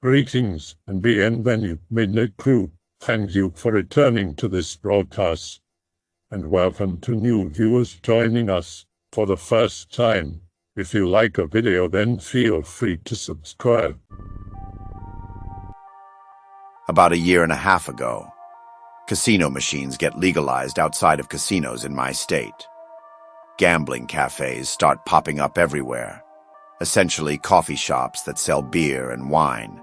Greetings and bienvenue, Midnight Crew. Thank you for returning to this broadcast, and welcome to new viewers joining us for the first time. If you like a video, then feel free to subscribe. About a year and a half ago, casino machines get legalized outside of casinos in my state. Gambling cafes start popping up everywhere, essentially coffee shops that sell beer and wine,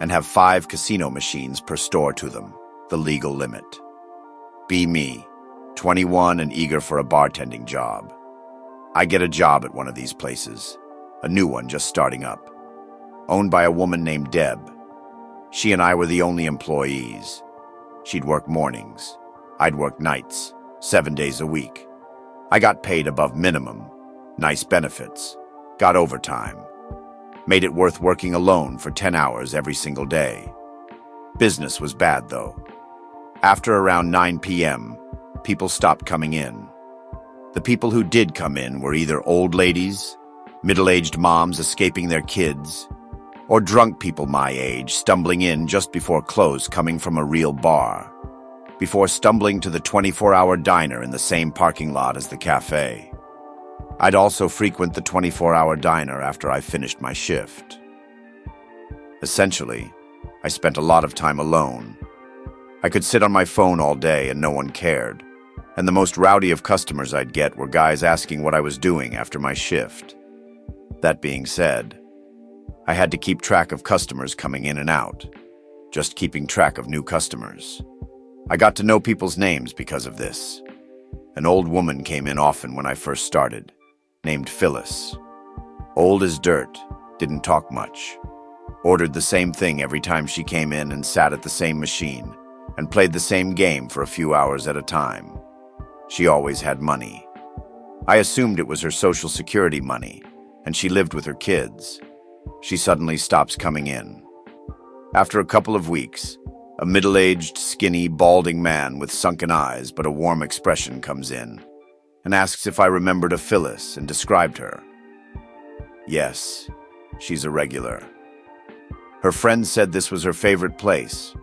and have 5 casino machines per store to them, the legal limit. Be me, 21 and eager for a bartending job. I get a job at one of these places, a new one just starting up, owned by a woman named Deb. She and I were the only employees. She'd work mornings. I'd work nights, 7 days a week. I got paid above minimum, nice benefits, got overtime. Made it worth working alone for 10 hours every single day. Business was bad, though. After around 9 p.m., people stopped coming in. The people who did come in were either old ladies, middle-aged moms escaping their kids, or drunk people my age stumbling in just before close coming from a real bar, before stumbling to the 24-hour diner in the same parking lot as the cafe. I'd also frequent the 24-hour diner after I finished my shift. Essentially, I spent a lot of time alone. I could sit on my phone all day and no one cared, and the most rowdy of customers I'd get were guys asking what I was doing after my shift. That being said, I had to keep track of customers coming in and out, just keeping track of new customers. I got to know people's names because of this. An old woman came in often when I first started, named Phyllis. Old as dirt, didn't talk much. Ordered the same thing every time she came in and sat at the same machine, and played the same game for a few hours at a time. She always had money. I assumed it was her Social Security money, and she lived with her kids. She suddenly stops coming in. After a couple of weeks, a middle-aged, skinny, balding man with sunken eyes but a warm expression comes in and asks if I remembered a Phyllis and described her. Yes, she's a regular. Her friend said this was her favorite place.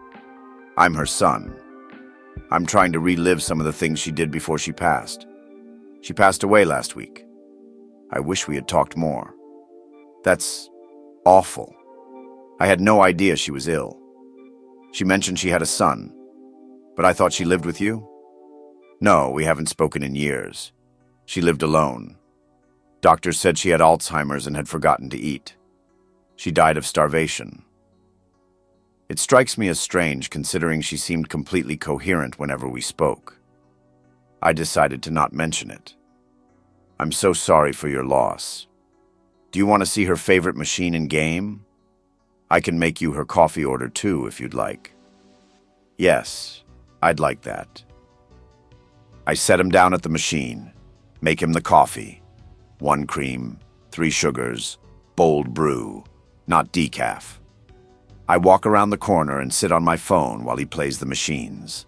I'm her son. I'm trying to relive some of the things she did before she passed. She passed away last week. I wish we had talked more. That's awful. I had no idea she was ill. She mentioned she had a son, but I thought she lived with you? No, we haven't spoken in years. She lived alone. Doctors said she had Alzheimer's and had forgotten to eat. She died of starvation. It strikes me as strange considering she seemed completely coherent whenever we spoke. I decided to not mention it. I'm so sorry for your loss. Do you want to see her favorite machine in game? I can make you her coffee order too, if you'd like. Yes, I'd like that. I set him down at the machine, make him the coffee. 1 cream, 3 sugars, bold brew, not decaf. I walk around the corner and sit on my phone while he plays the machines.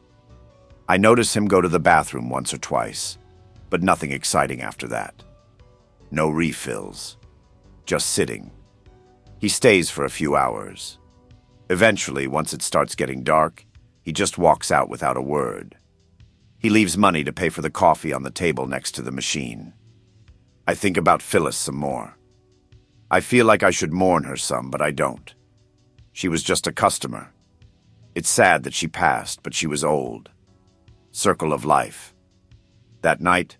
I notice him go to the bathroom once or twice, but nothing exciting after that. No refills, just sitting. He stays for a few hours. Eventually, once it starts getting dark, he just walks out without a word. He leaves money to pay for the coffee on the table next to the machine. I think about Phyllis some more. I feel like I should mourn her some, but I don't. She was just a customer. It's sad that she passed, but she was old. Circle of life. That night,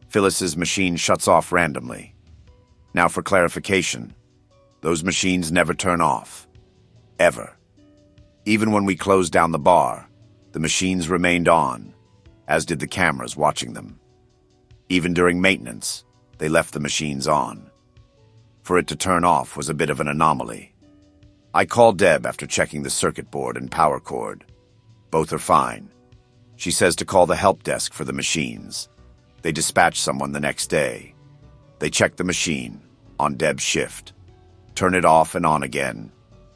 Phyllis's machine shuts off randomly. Now for clarification, those machines never turn off. Ever. Even when we closed down the bar, the machines remained on, as did the cameras watching them. Even during maintenance, they left the machines on. For it to turn off was a bit of an anomaly. I called Deb after checking the circuit board and power cord. Both are fine. She says to call the help desk for the machines. They dispatch someone the next day. They check the machine, on Deb's shift, turn it off and on again,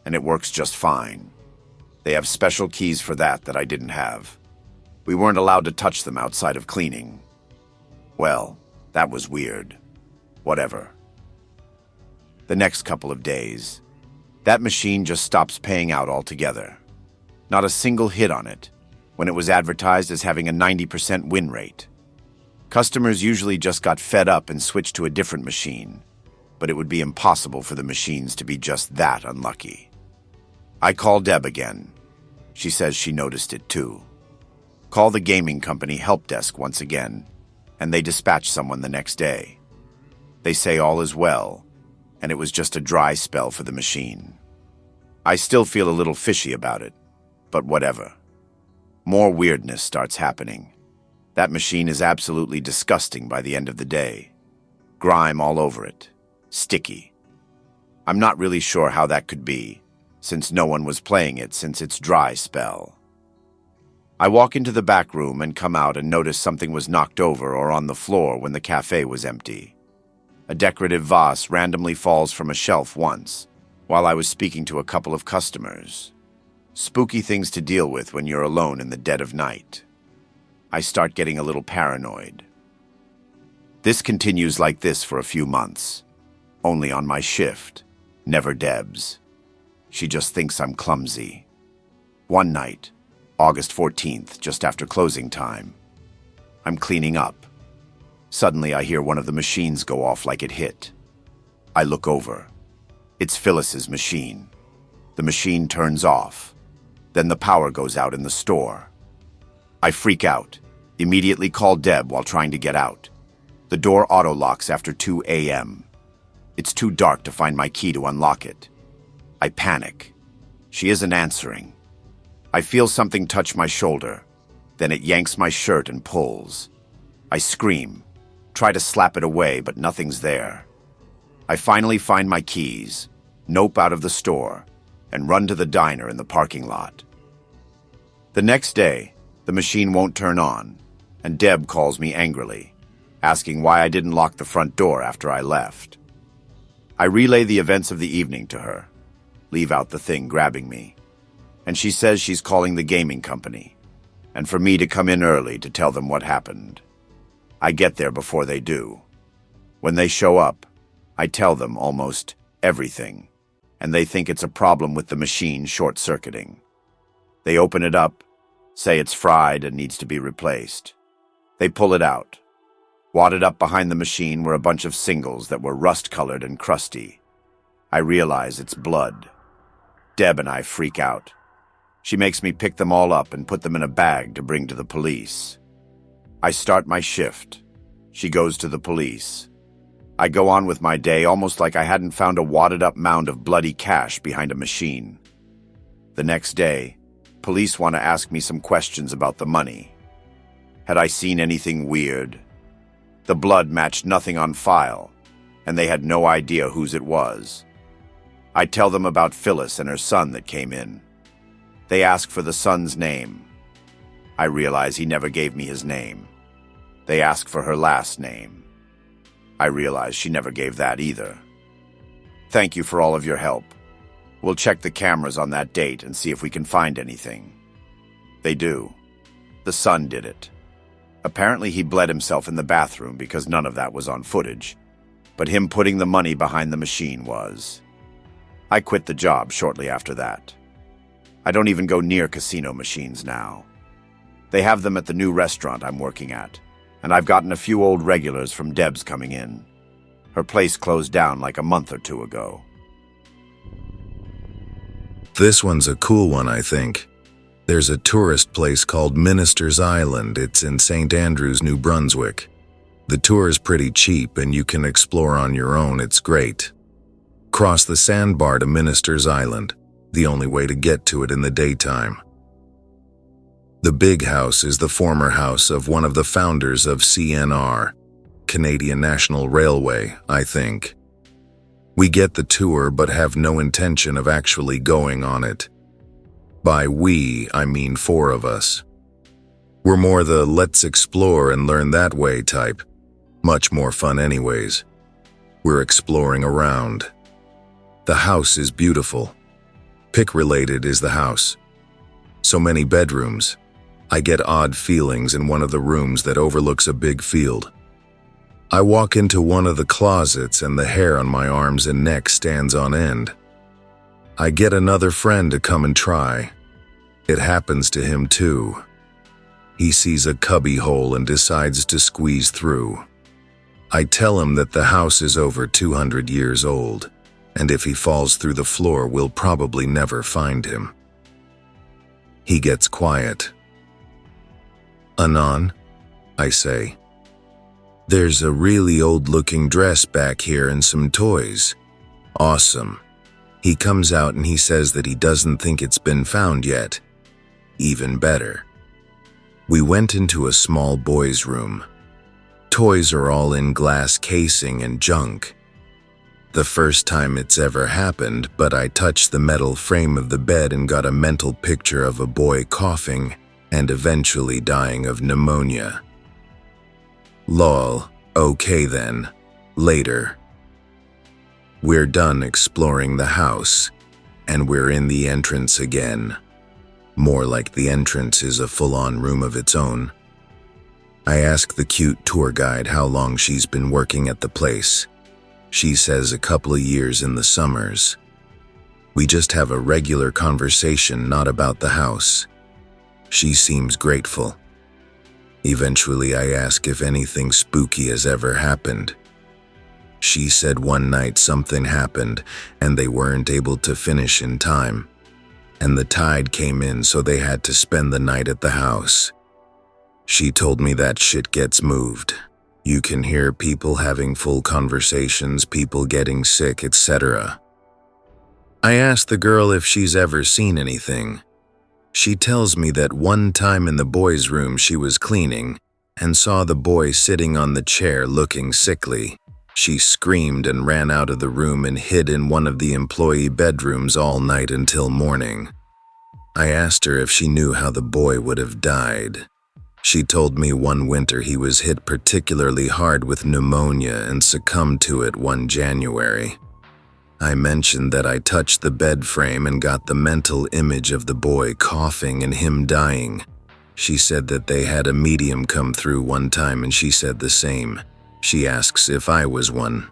and it works just fine. They have special keys for that I didn't have. We weren't allowed to touch them outside of cleaning. Well, that was weird. Whatever. The next couple of days, That machine just stops paying out altogether. Not a single hit on it, when it was advertised as having a 90% win rate. Customers usually just got fed up and switched to a different machine, but it would be impossible for the machines to be just that unlucky. I call Deb again. She says she noticed it too. Call the gaming company help desk once again, and they dispatch someone the next day. They say all is well, and it was just a dry spell for the machine. I still feel a little fishy about it, but whatever. More weirdness starts happening. That machine is absolutely disgusting by the end of the day. Grime all over it. Sticky. I'm not really sure how that could be, since no one was playing it since its dry spell. I walk into the back room and come out and notice something was knocked over or on the floor when the cafe was empty. A decorative vase randomly falls from a shelf once, while I was speaking to a couple of customers. Spooky things to deal with when you're alone in the dead of night. I start getting a little paranoid. This continues like this for a few months. Only on my shift, never Deb's. She just thinks I'm clumsy. One night, August 14th, just after closing time, I'm cleaning up. Suddenly I hear one of the machines go off like it hit. I look over. It's Phyllis's machine. The machine turns off. Then the power goes out in the store. I freak out, immediately call Deb while trying to get out. The door auto-locks after 2 a.m. It's too dark to find my key to unlock it. I panic. She isn't answering. I feel something touch my shoulder. Then it yanks my shirt and pulls. I scream, try to slap it away, but nothing's there. I finally find my keys, nope out of the store, and run to the diner in the parking lot. The next day, the machine won't turn on, and Deb calls me angrily, asking why I didn't lock the front door after I left. I relay the events of the evening to her, leave out the thing grabbing me, and she says she's calling the gaming company, and for me to come in early to tell them what happened. I get there before they do. When they show up, I tell them almost everything, and they think it's a problem with the machine short-circuiting. They open it up, say it's fried and needs to be replaced. They pull it out. Wadded up behind the machine were a bunch of singles that were rust-colored and crusty. I realize it's blood. Deb and I freak out. She makes me pick them all up and put them in a bag to bring to the police. I start my shift. She goes to the police. I go on with my day almost like I hadn't found a wadded-up mound of bloody cash behind a machine. The next day, police want to ask me some questions about the money. Had I seen anything weird? The blood matched nothing on file, and they had no idea whose it was. I tell them about Phyllis and her son that came in. They ask for the son's name. I realize he never gave me his name. They ask for her last name. I realize she never gave that either. Thank you for all of your help. We'll check the cameras on that date and see if we can find anything. They do. The son did it. Apparently he bled himself in the bathroom because none of that was on footage, but him putting the money behind the machine was. I quit the job shortly after that. I don't even go near casino machines now. They have them at the new restaurant I'm working at, and I've gotten a few old regulars from Deb's coming in. Her place closed down like a month or two ago. This one's a cool one, I think. There's a tourist place called Minister's Island. It's in St. Andrews, New Brunswick. The tour is pretty cheap and you can explore on your own. It's great. Cross the sandbar to Minister's Island, the only way to get to it in the daytime. The big house is the former house of one of the founders of CNR, Canadian National Railway, I think. We get the tour but have no intention of actually going on it. By we, I mean 4 of us. We're more the let's explore and learn that way type. Much more fun anyways. We're exploring around. The house is beautiful. Pick-related is the house. So many bedrooms. I get odd feelings in one of the rooms that overlooks a big field. I walk into one of the closets and the hair on my arms and neck stands on end. I get another friend to come and try. It happens to him too. He sees a cubby hole and decides to squeeze through. I tell him that the house is over 200 years old, and if he falls through the floor, we'll probably never find him. He gets quiet. "Anon," I say. "There's a really old-looking dress back here and some toys." "Awesome." He comes out and he says that he doesn't think it's been found yet. Even better. We went into a small boy's room. Toys are all in glass casing and junk. The first time it's ever happened, but I touched the metal frame of the bed and got a mental picture of a boy coughing and eventually dying of pneumonia. Lol, okay then. Later. We're done exploring the house, and we're in the entrance again. More like the entrance is a full-on room of its own. I ask the cute tour guide how long she's been working at the place. She says a couple of years in the summers. We just have a regular conversation, not about the house. She seems grateful. Eventually, I ask if anything spooky has ever happened. She said one night something happened and they weren't able to finish in time. And the tide came in, so they had to spend the night at the house. She told me that shit gets moved. You can hear people having full conversations, people getting sick, etc. I asked the girl if she's ever seen anything. She tells me that one time in the boys' room she was cleaning and saw the boy sitting on the chair looking sickly. She screamed and ran out of the room and hid in one of the employee bedrooms all night until morning. I asked her if she knew how the boy would have died. She told me one winter he was hit particularly hard with pneumonia and succumbed to it one January. I mentioned that I touched the bed frame and got the mental image of the boy coughing and him dying. She said that they had a medium come through one time and she said the same. She asks if I was one.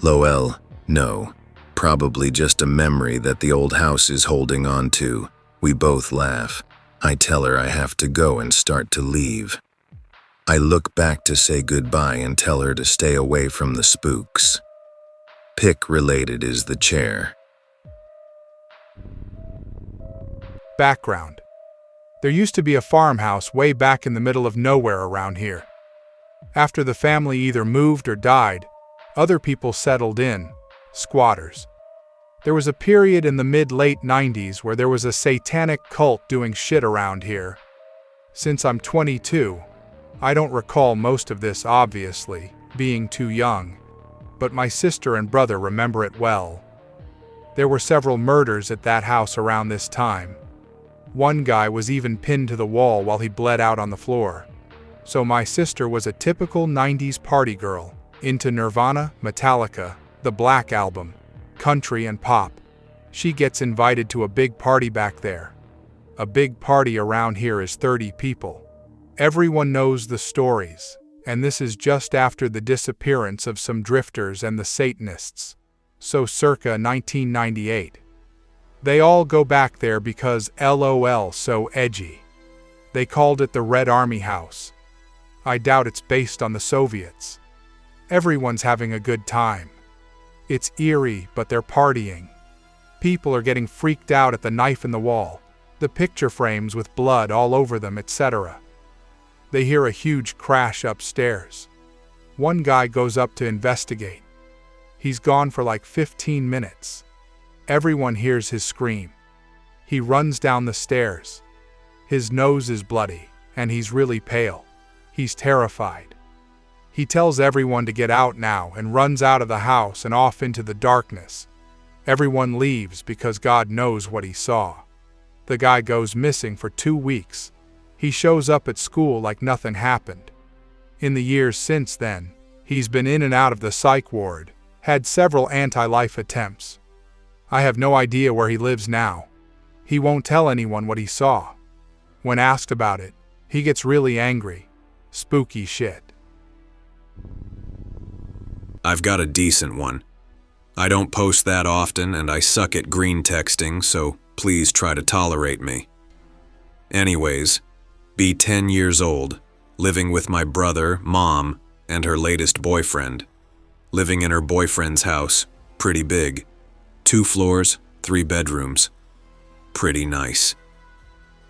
Lol, no. Probably just a memory that the old house is holding on to. We both laugh. I tell her I have to go and start to leave. I look back to say goodbye and tell her to stay away from the spooks. Pick-related is the chair. Background. There used to be a farmhouse way back in the middle of nowhere around here. After the family either moved or died, other people settled in, squatters. There was a period in the mid-late 90s where there was a satanic cult doing shit around here. Since I'm 22, I don't recall most of this, obviously, being too young, but my sister and brother remember it well. There were several murders at that house around this time. One guy was even pinned to the wall while he bled out on the floor. So my sister was a typical 90s party girl, into Nirvana, Metallica, the Black Album, country and pop. She gets invited to a big party back there. A big party around here is 30 people. Everyone knows the stories, and this is just after the disappearance of some drifters and the Satanists, so circa 1998. They all go back there because LOL so edgy. They called it the Red Army House. I doubt it's based on the Soviets. Everyone's having a good time. It's eerie, but they're partying. People are getting freaked out at the knife in the wall, the picture frames with blood all over them, etc. They hear a huge crash upstairs. One guy goes up to investigate. He's gone for like 15 minutes. Everyone hears his scream. He runs down the stairs. His nose is bloody, and he's really pale. He's terrified. He tells everyone to get out now and runs out of the house and off into the darkness. Everyone leaves because God knows what he saw. The guy goes missing for 2 weeks. He shows up at school like nothing happened. In the years since then, he's been in and out of the psych ward, had several anti-life attempts. I have no idea where he lives now. He won't tell anyone what he saw. When asked about it, he gets really angry. Spooky shit. I've got a decent one. I don't post that often and I suck at green texting, so please try to tolerate me. Anyways, be 10 years old, living with my brother, mom, and her latest boyfriend. Living in her boyfriend's house, pretty big. 2 floors, 3 bedrooms. Pretty nice.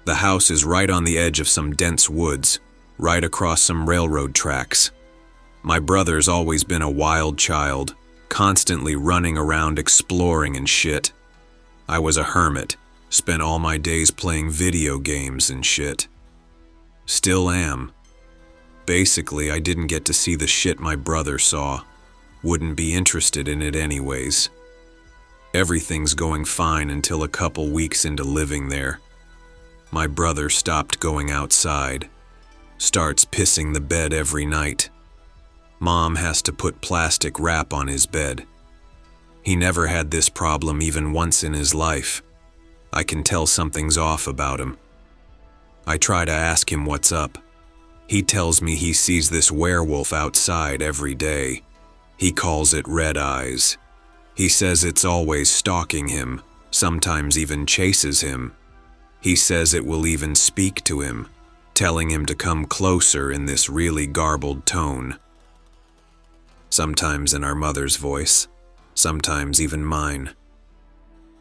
The house is right on the edge of some dense woods, right across some railroad tracks. My brother's always been a wild child, constantly running around exploring and shit. I was a hermit, spent all my days playing video games and shit. Still am. Basically, I didn't get to see the shit my brother saw. Wouldn't be interested in it anyways. Everything's going fine until a couple weeks into living there. My brother stopped going outside. Starts pissing the bed every night. Mom has to put plastic wrap on his bed. He never had this problem even once in his life. I can tell something's off about him. I try to ask him what's up. He tells me he sees this werewolf outside every day. He calls it red eyes. He says it's always stalking him, sometimes even chases him. He says it will even speak to him, telling him to come closer in this really garbled tone. Sometimes in our mother's voice, sometimes even mine.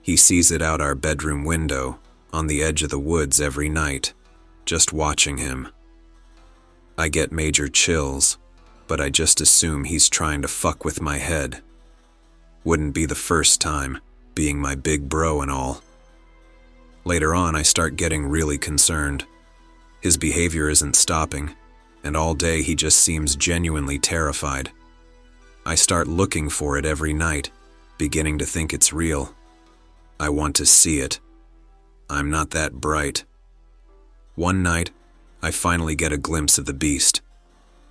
He sees it out our bedroom window, on the edge of the woods every night, just watching him. I get major chills, but I just assume he's trying to fuck with my head. Wouldn't be the first time, being my big bro and all. Later on, I start getting really concerned. His behavior isn't stopping, and all day he just seems genuinely terrified. I start looking for it every night, beginning to think it's real. I want to see it. I'm not that bright. One night, I finally get a glimpse of the beast.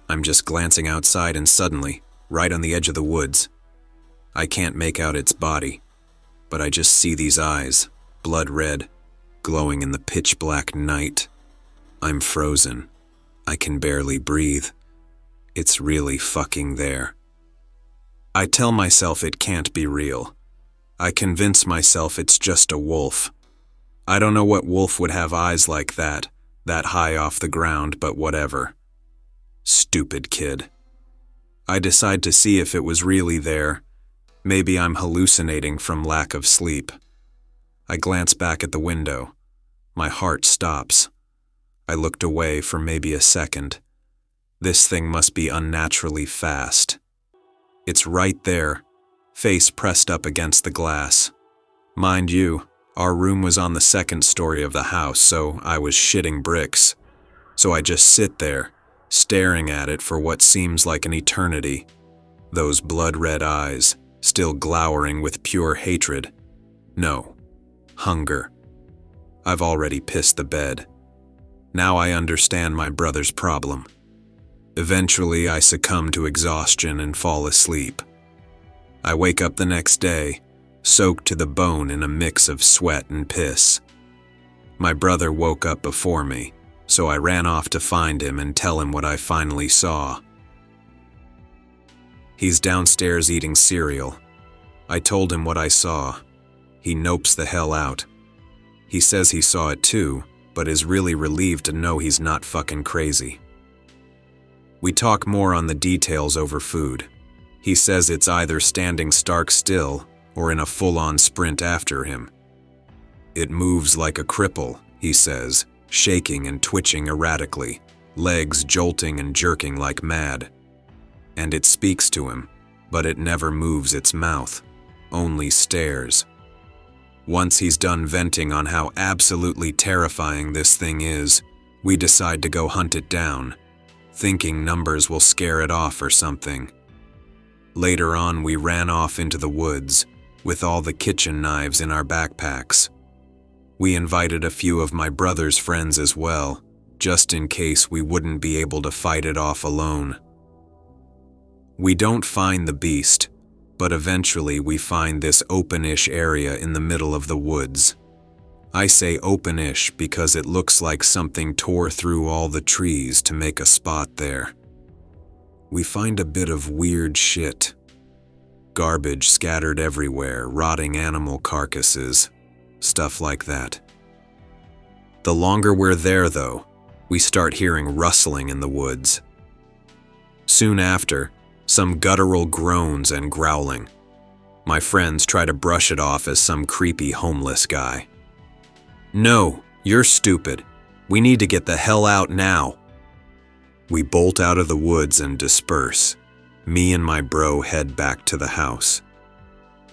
I'm just glancing outside and suddenly, right on the edge of the woods, I can't make out its body, but I just see these eyes, blood red, glowing in the pitch black night. I'm frozen. I can barely breathe. It's really fucking there. I tell myself it can't be real. I convince myself it's just a wolf. I don't know what wolf would have eyes like that high off the ground, but whatever. Stupid kid. I decide to see if it was really there. Maybe I'm hallucinating from lack of sleep. I glance back at the window. My heart stops. I looked away for maybe a second. This thing must be unnaturally fast. It's right there, face pressed up against the glass. Mind you, our room was on the second story of the house, so I was shitting bricks. So I just sit there, staring at it for what seems like an eternity. Those blood-red eyes, still glowering with pure hatred. No, hunger. I've already pissed the bed. Now I understand my brother's problem. Eventually, I succumb to exhaustion and fall asleep. I wake up the next day, soaked to the bone in a mix of sweat and piss. My brother woke up before me, so I ran off to find him and tell him what I finally saw. He's downstairs eating cereal. I told him what I saw. He nopes the hell out. He says he saw it too, but is really relieved to know he's not fucking crazy. We talk more on the details over food. He says it's either standing stark still or in a full-on sprint after him. It moves like a cripple, he says, shaking and twitching erratically, legs jolting and jerking like mad. And it speaks to him, but it never moves its mouth, only stares. Once he's done venting on how absolutely terrifying this thing is, we decide to go hunt it down, thinking numbers will scare it off or something. Later on, we ran off into the woods, with all the kitchen knives in our backpacks. We invited a few of my brother's friends as well, just in case we wouldn't be able to fight it off alone. We don't find the beast, but eventually we find this open-ish area in the middle of the woods. I say open-ish because it looks like something tore through all the trees to make a spot there. We find a bit of weird shit. Garbage scattered everywhere, rotting animal carcasses, stuff like that. The longer we're there, though, we start hearing rustling in the woods. Soon after, some guttural groans and growling. My friends try to brush it off as some creepy homeless guy. No, you're stupid. We need to get the hell out now. We bolt out of the woods and disperse. Me and my bro head back to the house.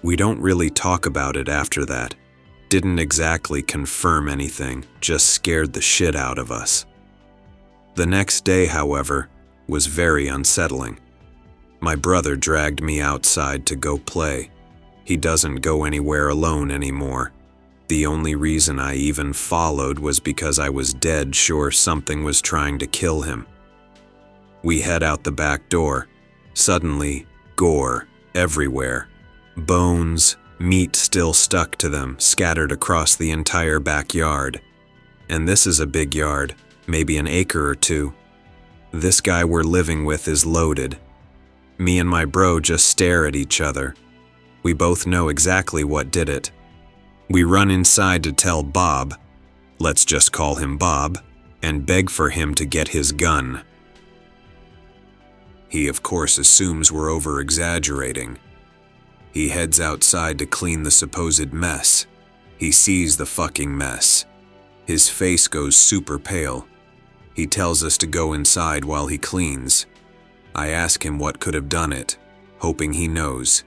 We don't really talk about it after that. Didn't exactly confirm anything, just scared the shit out of us. The next day, however, was very unsettling. My brother dragged me outside to go play. He doesn't go anywhere alone anymore. The only reason I even followed was because I was dead sure something was trying to kill him. We head out the back door. Suddenly, gore everywhere. Bones, meat still stuck to them, scattered across the entire backyard. And this is a big yard, maybe an acre or two. This guy we're living with is loaded. Me and my bro just stare at each other. We both know exactly what did it. We run inside to tell Bob, let's just call him Bob, and beg for him to get his gun. He, of course, assumes we're over-exaggerating. He heads outside to clean the supposed mess. He sees the fucking mess. His face goes super pale. He tells us to go inside while he cleans. I ask him what could have done it, hoping he knows.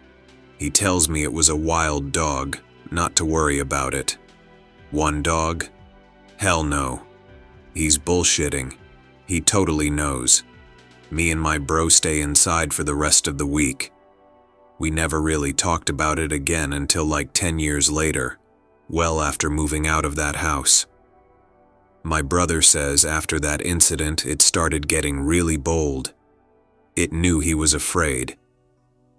He tells me it was a wild dog, not to worry about it. One dog? Hell no. He's bullshitting. He totally knows. Me and my bro stay inside for the rest of the week. We never really talked about it again until like 10 years later, well after moving out of that house. My brother says after that incident it started getting really bold. It knew he was afraid.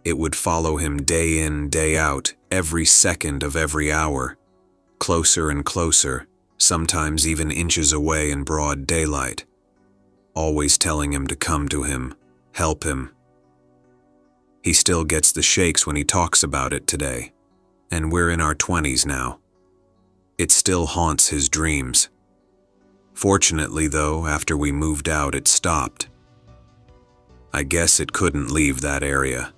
It would follow him day in, day out, every second of every hour. Closer and closer, sometimes even inches away in broad daylight. Always telling him to come to him, help him. He still gets the shakes when he talks about it today, and we're in our 20s now. It still haunts his dreams. Fortunately, though, after we moved out, it stopped. I guess it couldn't leave that area.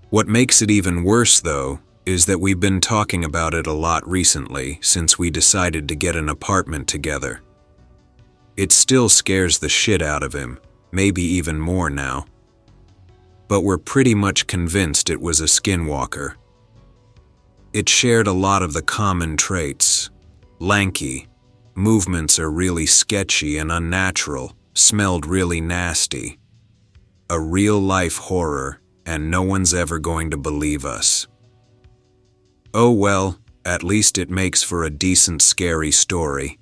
What makes it even worse, though, is that we've been talking about it a lot recently since we decided to get an apartment together. It still scares the shit out of him, maybe even more now. But we're pretty much convinced it was a skinwalker. It shared a lot of the common traits. Lanky, movements are really sketchy and unnatural, smelled really nasty. A real-life horror, and no one's ever going to believe us. Oh well, at least it makes for a decent scary story.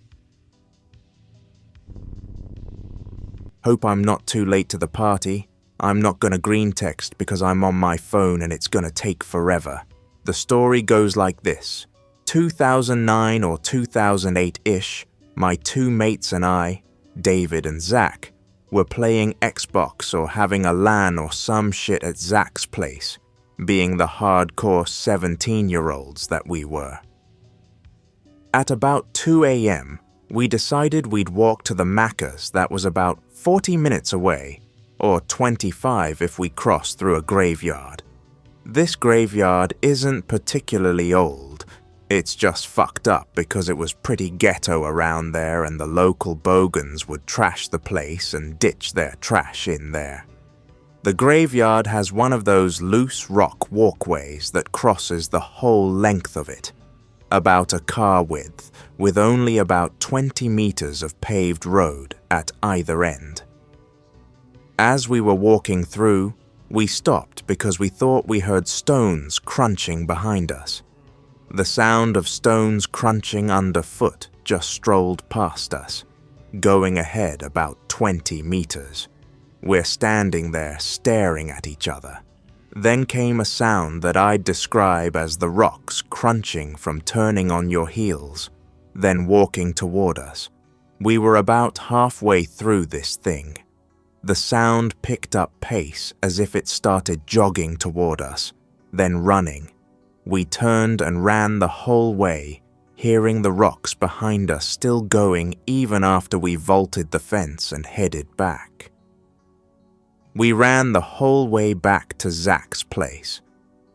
Hope I'm not too late to the party. I'm not gonna Greentext because I'm on my phone and it's gonna take forever. The story goes like this. 2009 or 2008-ish, my two mates and I, David and Zach, were playing Xbox or having a LAN or some shit at Zach's place, being the hardcore 17-year-olds that we were. At about 2 a.m., we decided we'd walk to the Macca's that was about 40 minutes away, or 25 if we crossed through a graveyard. This graveyard isn't particularly old. It's just fucked up because it was pretty ghetto around there and the local bogans would trash the place and ditch their trash in there. The graveyard has one of those loose rock walkways that crosses the whole length of it, about a car width, with only about 20 meters of paved road at either end. As we were walking through, we stopped because we thought we heard stones crunching behind us. The sound of stones crunching underfoot just strolled past us, going ahead about 20 meters. We're standing there staring at each other. Then came a sound that I'd describe as the rocks crunching from turning on your heels, then walking toward us. We were about halfway through this thing. The sound picked up pace as if it started jogging toward us, then running. We turned and ran the whole way, hearing the rocks behind us still going even after we vaulted the fence and headed back. We ran the whole way back to Zach's place.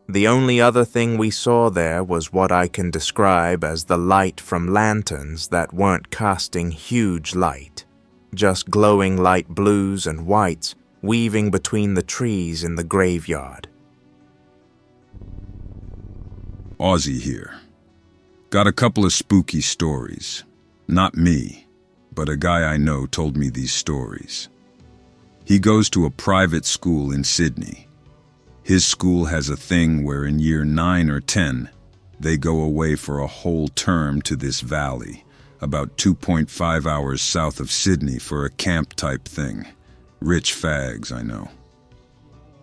The only other thing we saw there was what I can describe as the light from lanterns that weren't casting huge light, just glowing light blues and whites weaving between the trees in the graveyard. Aussie here. Got a couple of spooky stories. Not me, but a guy I know told me these stories. He goes to a private school in Sydney. His school has a thing where in year 9 or 10, they go away for a whole term to this valley, about 2.5 hours south of Sydney for a camp type thing. Rich fags, I know.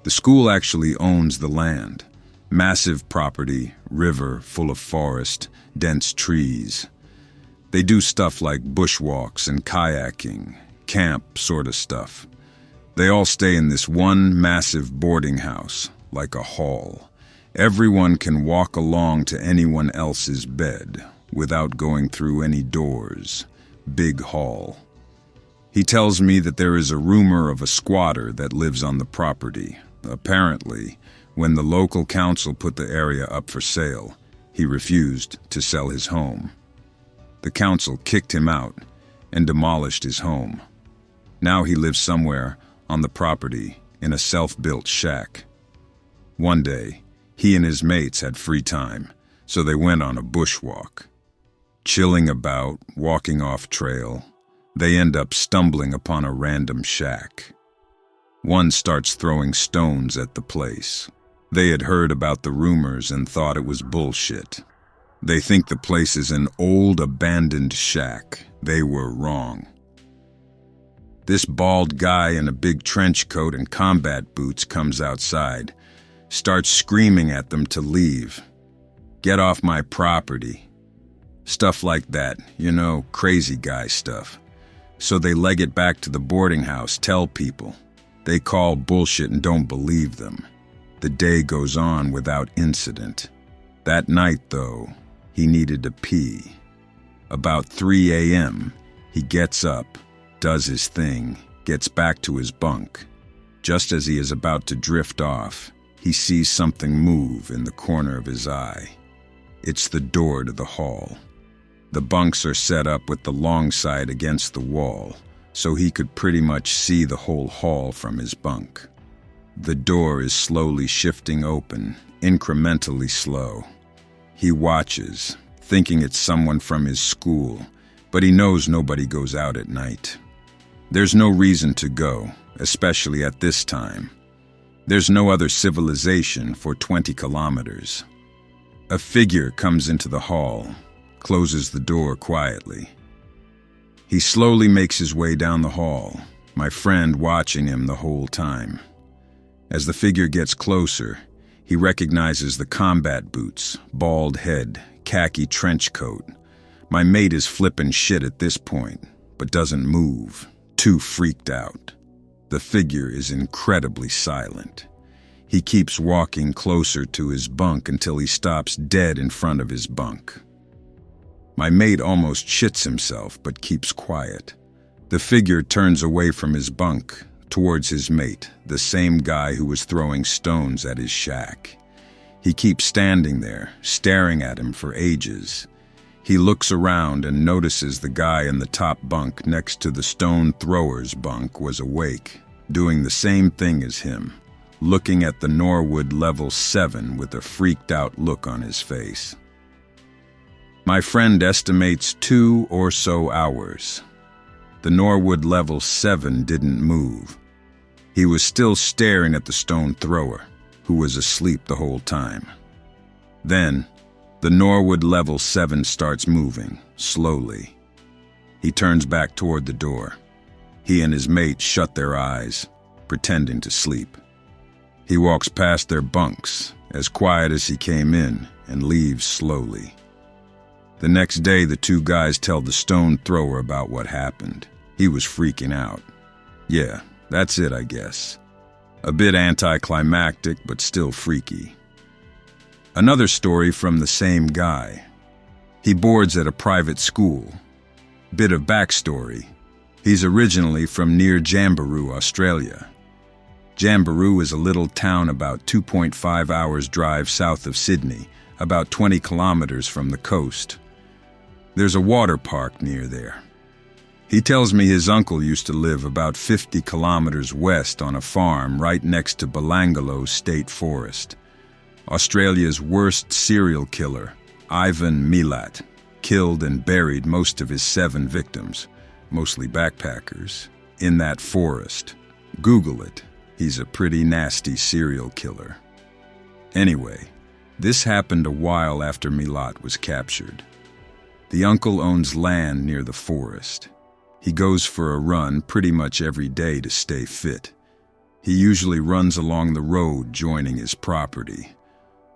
The school actually owns the land. Massive property, river full of forest, dense trees. They do stuff like bushwalks and kayaking, camp sort of stuff. They all stay in this one massive boarding house, like a hall. Everyone can walk along to anyone else's bed without going through any doors. Big hall. He tells me that there is a rumor of a squatter that lives on the property. Apparently, when the local council put the area up for sale, he refused to sell his home. The council kicked him out and demolished his home. Now he lives somewhere on the property in a self-built shack. One day, he and his mates had free time, so they went on a bushwalk. Chilling about, walking off trail, they end up stumbling upon a random shack. One starts throwing stones at the place. They had heard about the rumors and thought it was bullshit. They think the place is an old abandoned shack. They were wrong. This bald guy in a big trench coat and combat boots comes outside, starts screaming at them to leave. Get off my property. Stuff like that, you know, crazy guy stuff. So they leg it back to the boarding house, tell people. They call bullshit and don't believe them. The day goes on without incident. That night, though, he needed to pee. About 3 a.m., he gets up, does his thing, gets back to his bunk. Just as he is about to drift off, he sees something move in the corner of his eye. It's the door to the hall. The bunks are set up with the long side against the wall, so he could pretty much see the whole hall from his bunk. The door is slowly shifting open, incrementally slow. He watches, thinking it's someone from his school, but he knows nobody goes out at night. There's no reason to go, especially at this time. There's no other civilization for 20 kilometers. A figure comes into the hall, closes the door quietly. He slowly makes his way down the hall, my friend watching him the whole time. As the figure gets closer, he recognizes the combat boots, bald head, khaki trench coat. My mate is flipping shit at this point, but doesn't move, too freaked out. The figure is incredibly silent. He keeps walking closer to his bunk until he stops dead in front of his bunk. My mate almost shits himself, but keeps quiet. The figure turns away from his bunk, towards his mate, the same guy who was throwing stones at his shack. He keeps standing there, staring at him for ages. He looks around and notices the guy in the top bunk next to the stone thrower's bunk was awake, doing the same thing as him, looking at the Norwood level 7 with a freaked out look on his face. My friend estimates 2 or so hours. The Norwood level 7 didn't move. He was still staring at the stone thrower, who was asleep the whole time. Then, the Norwood level 7 starts moving, slowly. He turns back toward the door. He and his mate shut their eyes, pretending to sleep. He walks past their bunks, as quiet as he came in, and leaves slowly. The next day, the two guys tell the stone thrower about what happened. He was freaking out. Yeah, That's it, I guess. A bit anticlimactic, but still freaky. Another story from the same guy. He boards at a private school. Bit of backstory. He's originally from near Jamboree, Australia. Jamboree is a little town about 2.5 hours drive south of Sydney, about 20 kilometers from the coast. There's a water park near there. He tells me his uncle used to live about 50 kilometers west on a farm right next to Belangolo State Forest. Australia's worst serial killer, Ivan Milat, killed and buried most of his 7 victims, mostly backpackers, in that forest. Google it. He's a pretty nasty serial killer. Anyway, this happened a while after Milat was captured. The uncle owns land near the forest. He goes for a run pretty much every day to stay fit. He usually runs along the road joining his property.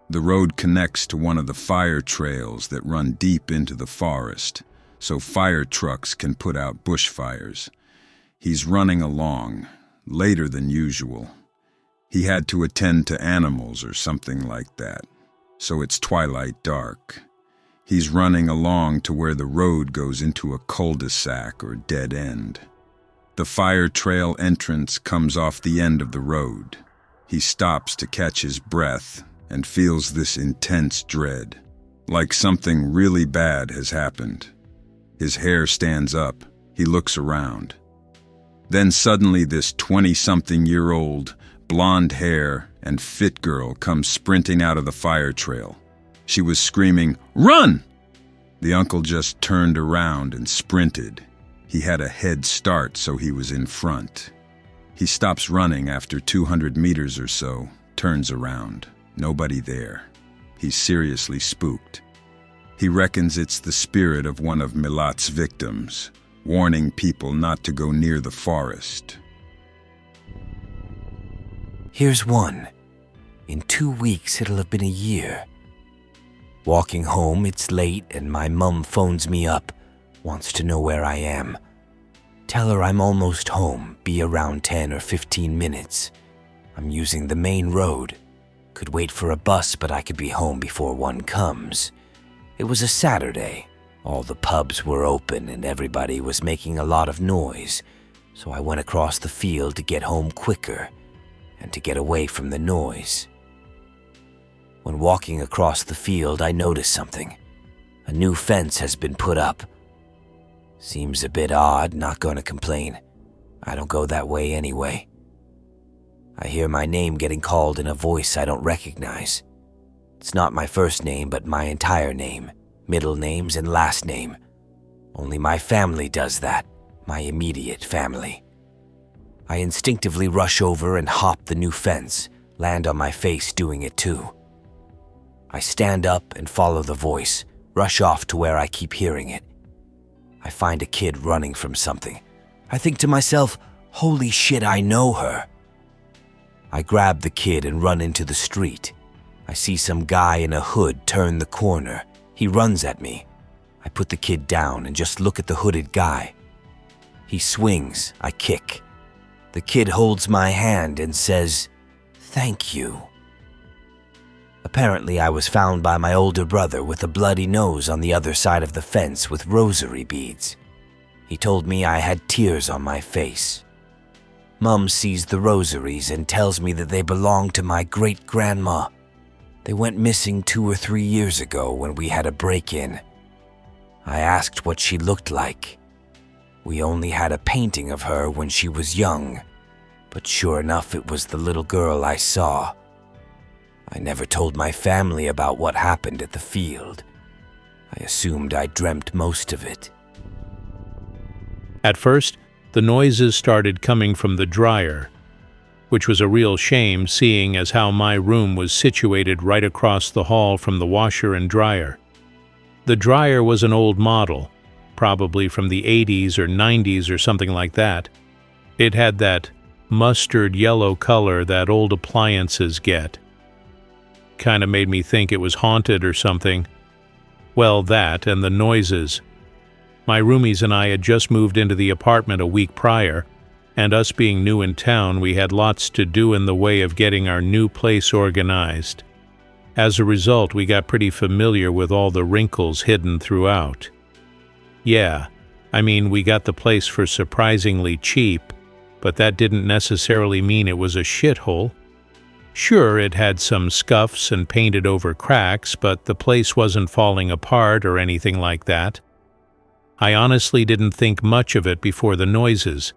The road connects to one of the fire trails that run deep into the forest, so fire trucks can put out bushfires. He's running along, later than usual. He had to attend to animals or something like that, so it's twilight dark. He's running along to where the road goes into a cul-de-sac or dead end. The fire trail entrance comes off the end of the road. He stops to catch his breath and feels this intense dread, like something really bad has happened. His hair stands up. He looks around. Then suddenly this 20-something-year-old, blonde hair and fit girl comes sprinting out of the fire trail. She was screaming, "Run!" The uncle just turned around and sprinted. He had a head start, so he was in front. He stops running after 200 meters or so, turns around. Nobody there. He's seriously spooked. He reckons it's the spirit of one of Milat's victims, warning people not to go near the forest. Here's one. In 2 weeks, it'll have been a year. Walking home, it's late and my mum phones me up, wants to know where I am. Tell her I'm almost home, be around 10 or 15 minutes. I'm using the main road. Could wait for a bus, but I could be home before one comes. It was a Saturday. All the pubs were open and everybody was making a lot of noise, so I went across the field to get home quicker and to get away from the noise. When walking across the field, I noticed something. A new fence has been put up. Seems a bit odd, not gonna complain. I don't go that way anyway. I hear my name getting called in a voice I don't recognize. It's not my first name, but my entire name, middle names and last name. Only my family does that, my immediate family. I instinctively rush over and hop the new fence, land on my face doing it too. I stand up and follow the voice, rush off to where I keep hearing it. I find a kid running from something. I think to myself, holy shit, I know her. I grab the kid and run into the street. I see some guy in a hood turn the corner. He runs at me. I put the kid down and just look at the hooded guy. He swings, I kick. The kid holds my hand and says, "Thank you." Apparently, I was found by my older brother with a bloody nose on the other side of the fence with rosary beads. He told me I had tears on my face. Mum sees the rosaries and tells me that they belong to my great-grandma. They went missing 2 or 3 years ago when we had a break-in. I asked what she looked like. We only had a painting of her when she was young, but sure enough, it was the little girl I saw. I never told my family about what happened at the field. I assumed I dreamt most of it. At first, the noises started coming from the dryer, which was a real shame seeing as how my room was situated right across the hall from the washer and dryer. The dryer was an old model, probably from the 80s or 90s or something like that. It had that mustard yellow color that old appliances get. Kind of made me think it was haunted or something. Well, that and the noises. My roomies and I had just moved into the apartment a week prior, and us being new in town, we had lots to do in the way of getting our new place organized. As a result, we got pretty familiar with all the wrinkles hidden throughout. Yeah, I mean, we got the place for surprisingly cheap, but that didn't necessarily mean it was a shithole. Sure, it had some scuffs and painted over cracks, but the place wasn't falling apart or anything like that. I honestly didn't think much of it before the noises.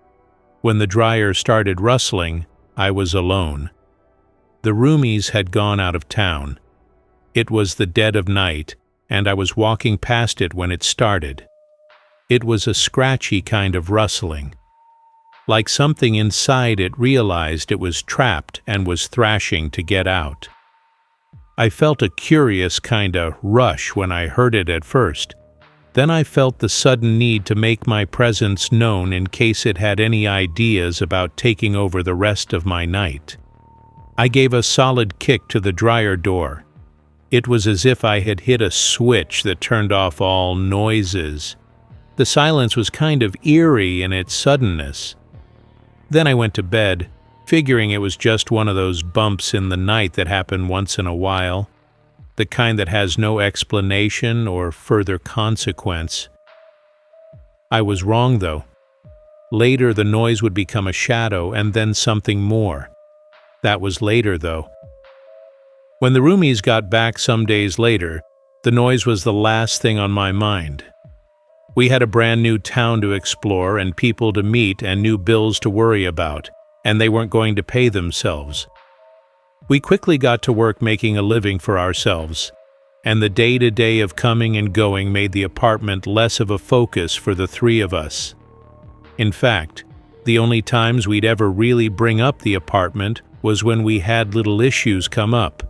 When the dryer started rustling, I was alone. The roomies had gone out of town. It was the dead of night, and I was walking past it when it started. It was a scratchy kind of rustling. Like something inside it realized it was trapped and was thrashing to get out. I felt a curious kind of rush when I heard it at first. Then I felt the sudden need to make my presence known in case it had any ideas about taking over the rest of my night. I gave a solid kick to the dryer door. It was as if I had hit a switch that turned off all noises. The silence was kind of eerie in its suddenness. Then I went to bed, figuring it was just one of those bumps in the night that happen once in a while, the kind that has no explanation or further consequence. I was wrong, though. Later, the noise would become a shadow and then something more. That was later, though. When the roomies got back some days later, the noise was the last thing on my mind. We had a brand new town to explore and people to meet and new bills to worry about, and they weren't going to pay themselves. We quickly got to work making a living for ourselves, and the day-to-day of coming and going made the apartment less of a focus for the three of us. In fact, the only times we'd ever really bring up the apartment was when we had little issues come up.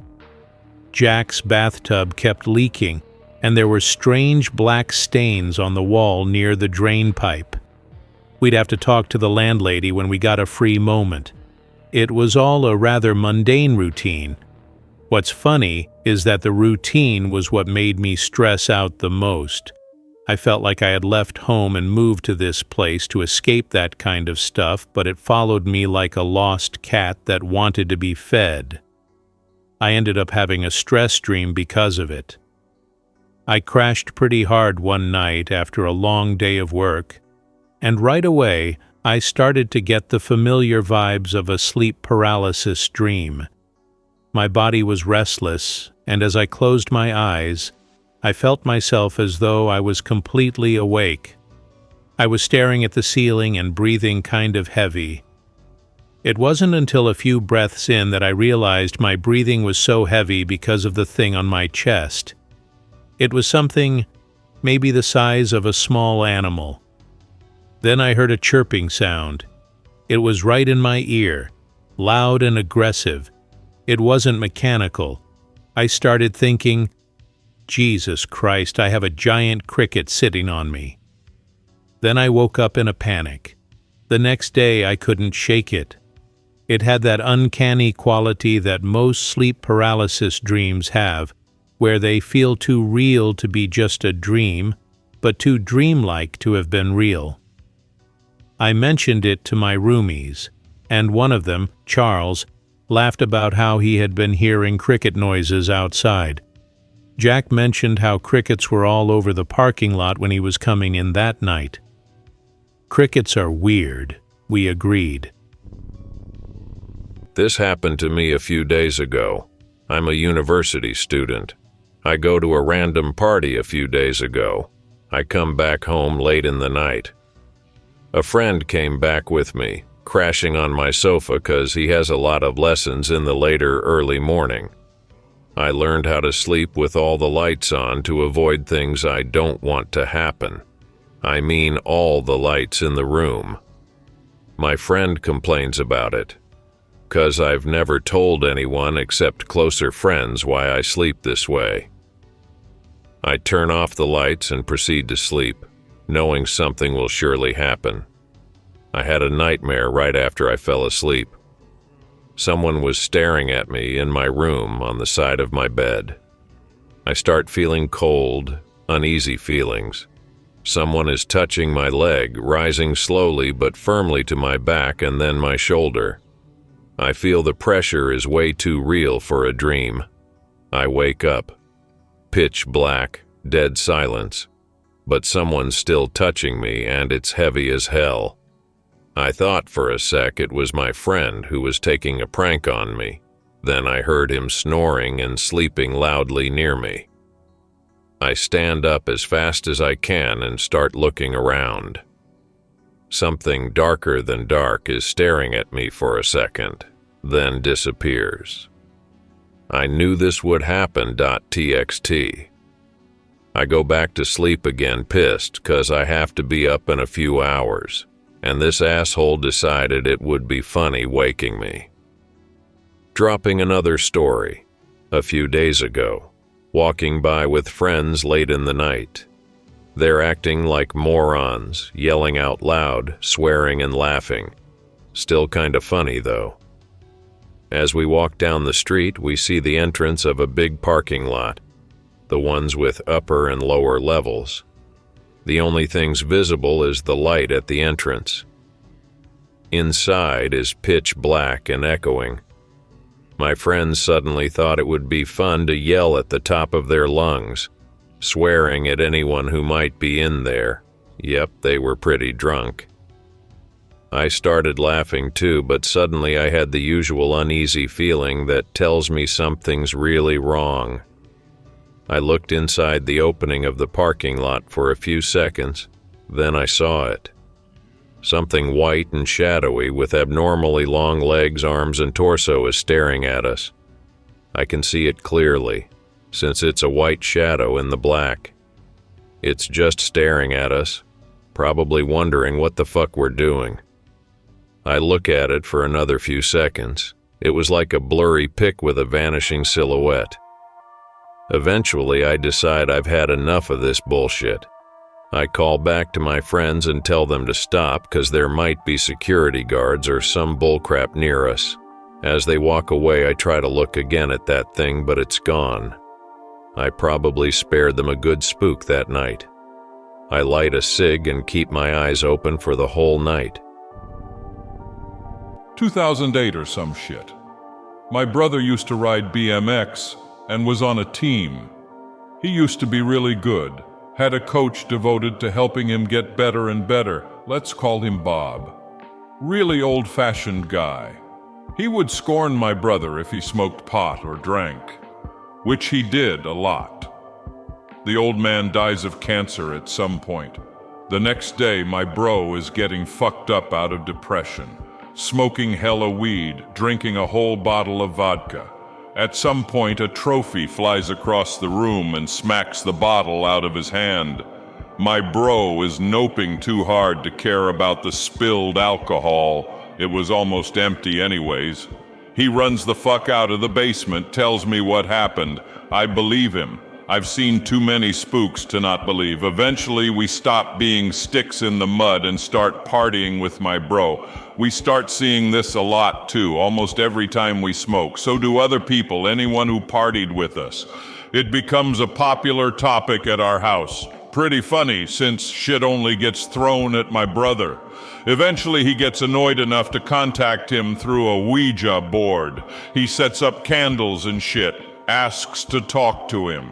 Jack's bathtub kept leaking, and there were strange black stains on the wall near the drain pipe. We'd have to talk to the landlady when we got a free moment. It was all a rather mundane routine. What's funny is that the routine was what made me stress out the most. I felt like I had left home and moved to this place to escape that kind of stuff, but it followed me like a lost cat that wanted to be fed. I ended up having a stress dream because of it. I crashed pretty hard one night after a long day of work, and right away I started to get the familiar vibes of a sleep paralysis dream. My body was restless, and as I closed my eyes, I felt myself as though I was completely awake. I was staring at the ceiling and breathing kind of heavy. It wasn't until a few breaths in that I realized my breathing was so heavy because of the thing on my chest. It was something maybe the size of a small animal. Then I heard a chirping sound. It was right in my ear, loud and aggressive. It wasn't mechanical. I started thinking, Jesus Christ, I have a giant cricket sitting on me. Then I woke up in a panic. The next day I couldn't shake it. It had that uncanny quality that most sleep paralysis dreams have, where they feel too real to be just a dream, but too dreamlike to have been real. I mentioned it to my roomies, and one of them, Charles, laughed about how he had been hearing cricket noises outside. Jack mentioned how crickets were all over the parking lot when he was coming in that night. Crickets are weird, we agreed. This happened to me a few days ago. I'm a university student. I go to a random party a few days ago. I come back home late in the night. A friend came back with me, crashing on my sofa because he has a lot of lessons in the later early morning. I learned how to sleep with all the lights on to avoid things I don't want to happen. I mean all the lights in the room. My friend complains about it, 'cause I've never told anyone except closer friends why I sleep this way. I turn off the lights and proceed to sleep, knowing something will surely happen. I had a nightmare right after I fell asleep. Someone was staring at me in my room on the side of my bed. I start feeling cold, uneasy feelings. Someone is touching my leg, rising slowly but firmly to my back and then my shoulder. I feel the pressure is way too real for a dream. I wake up. Pitch black, dead silence. But someone's still touching me and it's heavy as hell. I thought for a sec it was my friend who was taking a prank on me. Then I heard him snoring and sleeping loudly near me. I stand up as fast as I can and start looking around. Something darker than dark is staring at me for a second, then disappears. I knew this would happen. .txt. I go back to sleep again pissed cause I have to be up in a few hours, and this asshole decided it would be funny waking me. Dropping another story. A few days ago, walking by with friends late in the night. They're acting like morons, yelling out loud, swearing and laughing. Still kinda funny though. As we walk down the street, we see the entrance of a big parking lot, the ones with upper and lower levels. The only things visible is the light at the entrance. Inside is pitch black and echoing. My friends suddenly thought it would be fun to yell at the top of their lungs, swearing at anyone who might be in there. Yep, they were pretty drunk. I started laughing too, but suddenly I had the usual uneasy feeling that tells me something's really wrong. I looked inside the opening of the parking lot for a few seconds, then I saw it. Something white and shadowy with abnormally long legs, arms, and torso is staring at us. I can see it clearly, since it's a white shadow in the black. It's just staring at us, probably wondering what the fuck we're doing. I look at it for another few seconds. It was like a blurry pic with a vanishing silhouette. Eventually, I decide I've had enough of this bullshit. I call back to my friends and tell them to stop because there might be security guards or some bullcrap near us. As they walk away, I try to look again at that thing, but it's gone. I probably spared them a good spook that night. I light a cig and keep my eyes open for the whole night. 2008 or some shit. My brother used to ride BMX and was on a team. He used to be really good, had a coach devoted to helping him get better and better. Let's call him Bob. Really old-fashioned guy. He would scorn my brother if he smoked pot or drank, which he did a lot. The old man dies of cancer at some point. The next day, my bro is getting fucked up out of depression, smoking hella weed, drinking a whole bottle of vodka. At some point, a trophy flies across the room and smacks the bottle out of his hand. My bro is noping too hard to care about the spilled alcohol. It was almost empty anyways. He runs the fuck out of the basement, tells me what happened. I believe him. I've seen too many spooks to not believe. Eventually, we stop being sticks in the mud and start partying with my bro. We start seeing this a lot too, almost every time we smoke. So do other people, anyone who partied with us. It becomes a popular topic at our house. Pretty funny, since shit only gets thrown at my brother. Eventually he gets annoyed enough to contact him through a Ouija board. He sets up candles and shit, asks to talk to him.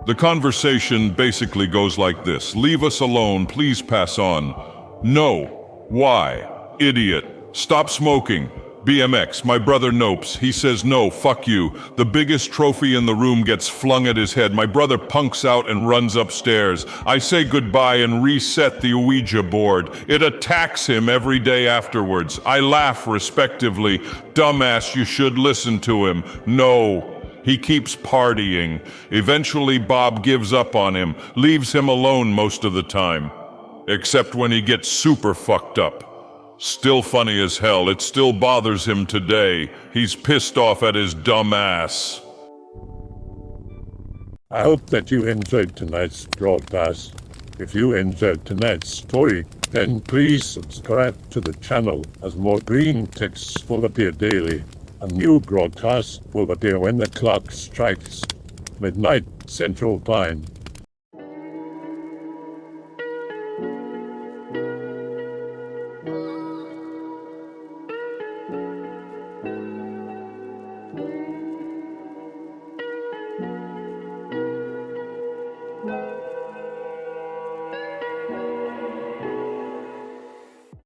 The conversation basically goes like this: leave us alone, please pass on. No. Why? Idiot. Stop smoking. BMX, my brother nopes. He says no, fuck you. The biggest trophy in the room gets flung at his head. My brother punks out and runs upstairs. I say goodbye and reset the Ouija board. It attacks him every day afterwards. I laugh respectively. Dumbass, you should listen to him. No. He keeps partying. Eventually Bob gives up on him, leaves him alone most of the time. Except when he gets super fucked up. Still funny as hell. It still bothers him today. He's pissed off at his dumb ass. I hope that you enjoyed tonight's broadcast. If you enjoyed tonight's story, then please subscribe to the channel, as more Greentext will appear daily. A new broadcast will appear when the clock strikes midnight Central Time.